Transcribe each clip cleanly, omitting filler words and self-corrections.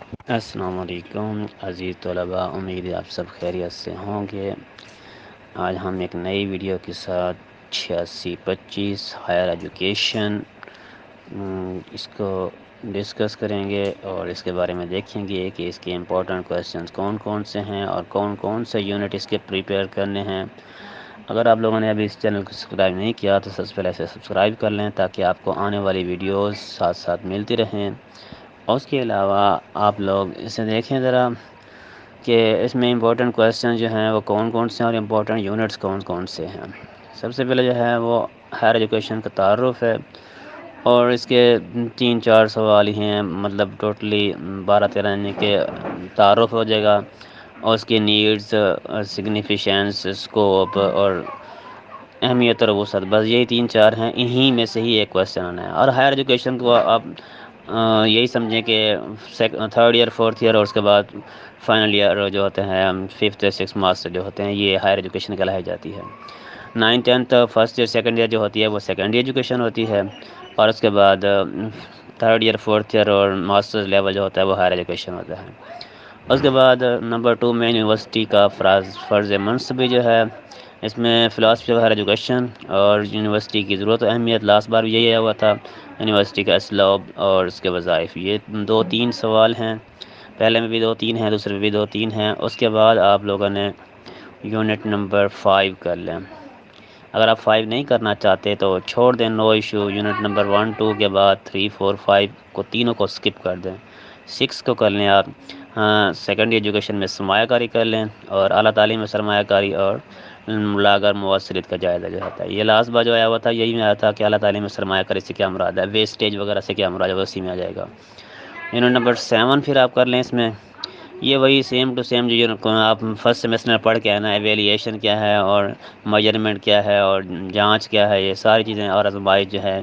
السلام علیکم عزیز طلباء، امید ہے آپ سب خیریت سے ہوں گے۔ آج ہم ایک نئی ویڈیو کے ساتھ 8625 ہائر ایجوکیشن اس کو ڈسکس کریں گے اور اس کے بارے میں دیکھیں گے کہ اس کے امپورٹنٹ کویسچنز کون کون سے ہیں اور کون کون سے یونٹ اس کے پریپیئر کرنے ہیں۔ اگر آپ لوگوں نے ابھی اس چینل کو سبسکرائب نہیں کیا تو سب سے پہلے اسے سبسکرائب کر لیں تاکہ آپ کو آنے والی ویڈیوز ساتھ ساتھ ملتی رہیں۔ اور اس کے علاوہ آپ لوگ اسے دیکھیں ذرا کہ اس میں امپورٹنٹ کویسچن جو ہیں وہ کون کون سے ہیں اور امپورٹنٹ یونٹس کون کون سے ہیں۔ سب سے پہلے جو ہے وہ ہائر ایجوکیشن کا تعارف ہے اور اس کے 3-4 سوال ہی ہیں، مطلب ٹوٹلی 12-13 یعنی کہ تعارف ہو جائے گا اور اس کی نیڈز، سگنیفیشنس، اسکوپ اور اہمیت اور وسعت، بس یہی 3-4 ہیں، انہی میں سے ہی ایک کویسچن آنا ہے۔ اور ہائر ایجوکیشن کو آپ یہی سمجھیں کہ 3rd ایئر 4th ایئر اور اس کے بعد فائنل ایئر جو ہوتے ہیں 5th یا 6th ماسٹر جو ہوتے ہیں، یہ ہائر ایجوکیشن کہلائی جاتی ہے۔ 9th 10th 1st year 2nd year جو ہوتی ہے وہ سیکنڈری ایجوکیشن ہوتی ہے، اور اس کے بعد 3rd ایئر 4th ایئر اور ماسٹرز لیول جو ہوتا ہے وہ ہائر ایجوکیشن ہوتا ہے۔ اس کے بعد نمبر 2 میں یونیورسٹی کا فرض منصبی جو ہے، اس میں فلاسفی آف ہائر ایجوکیشن اور یونیورسٹی کی ضرورت و اہمیت، لاسٹ بار بھی یہی آیا ہوا تھا، یونیورسٹی کا اسلوب اور اس کے وظائف، یہ 2-3 سوال ہیں۔ پہلے میں بھی 2-3 ہیں، دوسرے میں بھی 2-3 ہیں۔ اس کے بعد آپ لوگوں نے یونٹ نمبر 5 کر لیں۔ اگر آپ 5 نہیں کرنا چاہتے تو چھوڑ دیں، نو ایشو۔ یونٹ نمبر 1-2 کے بعد 3 4 5 کو تینوں کو سکپ کر دیں۔ 6 کو کر لیں آپ، سیکنڈری ایجوکیشن میں سرمایہ کاری کر لیں اور اعلیٰ تعلیم میں سرمایہ کاری اور لاگر مؤثریت کا جائزہ جو ہوتا ہے۔ یہ لاسٹ بار جو آیا ہوا تھا یہی میں آیا تھا کہ اعلیٰ تعلیم میں سرمایہ کاری سے کیا مراد ہے، ویسٹیج وغیرہ سے کیا مراد ہے، اسی میں آ جائے گا۔ یونٹ نمبر 7 پھر آپ کر لیں، اس میں یہ وہی سیم ٹو سیم جو یونٹ کو آپ فرسٹ سیمسٹر میں پڑھ کے آئے نا، ایویلیشن کیا ہے اور میجرمنٹ کیا ہے اور جانچ کیا ہے، یہ ساری چیزیں اور آزمائش جو ہے،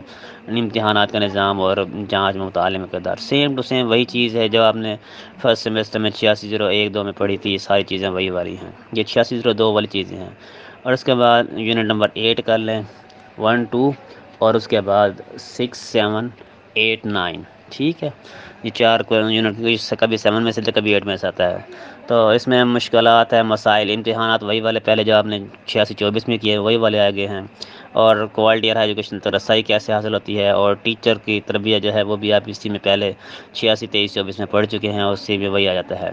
امتحانات کا نظام اور جانچ میں متعلق کردار، سیم ٹو سیم وہی چیز ہے جو آپ نے فرسٹ سیمسٹر میں 8601-2 میں پڑھی تھی، یہ ساری چیزیں وہی والی ہیں، یہ 8602 والی چیزیں ہیں۔ اور اس کے بعد یونٹ نمبر 8 کر لیں، 1-2 اور اس کے بعد 6 7 8 9، ٹھیک ہے۔ یہ 4 یونٹ کبھی 7 میں سے تو کبھی 8 میں سے آتا ہے، تو اس میں مشکلات ہے، مسائل، امتحانات وہی والے پہلے جو آپ نے 86-24 میں کیے وہی والے آگے ہیں، اور کوالٹی اور ایجوکیشن تک رسائی کیسے حاصل ہوتی ہے، اور ٹیچر کی تربیت جو ہے وہ بھی آپ اسی میں پہلے 86-23-24 میں پڑھ چکے ہیں، اور اسی میں وہی آ جاتا ہے،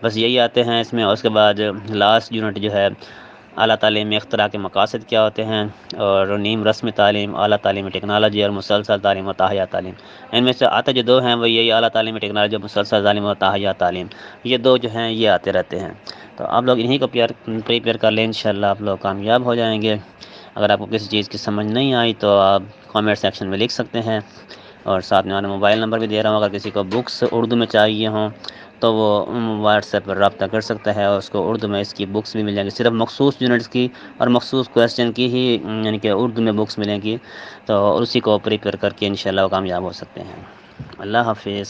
بس یہی آتے ہیں اس میں۔ اور اس کے بعد لاسٹ یونٹ جو ہے اعلیٰ تعلیم میں اختراع کے مقاصد کیا ہوتے ہیں، اور نیم رسمی تعلیم، اعلیٰ تعلیم ٹیکنالوجی اور مسلسل تعلیم و تاحیہ تعلیم، ان میں سے آتے جو 2 ہیں وہ یہی اعلیٰ تعلیم ٹیکنالوجی اور مسلسل تعلیم و تاحیہ تعلیم، یہ 2 جو ہیں یہ آتے رہتے ہیں، تو آپ لوگ انہی کو پریپیئر کر لیں، انشاءاللہ آپ لوگ کامیاب ہو جائیں گے۔ اگر آپ کو کسی چیز کی سمجھ نہیں آئی تو آپ کامنٹ سیکشن میں لکھ سکتے ہیں، اور ساتھ میں موبائل نمبر بھی دے رہا ہوں، اگر کسی کو بکس اردو میں چاہیے ہوں تو وہ واٹس ایپ پر رابطہ کر سکتا ہے، اور اس کو اردو میں اس کی بکس بھی مل جائیں گی، صرف مخصوص یونٹس کی اور مخصوص کویسچن کی ہی یعنی کہ اردو میں بکس ملیں گی، تو اسی کو پریپیئر کر کے انشاءاللہ وہ کامیاب ہو سکتے ہیں۔ اللہ حافظ۔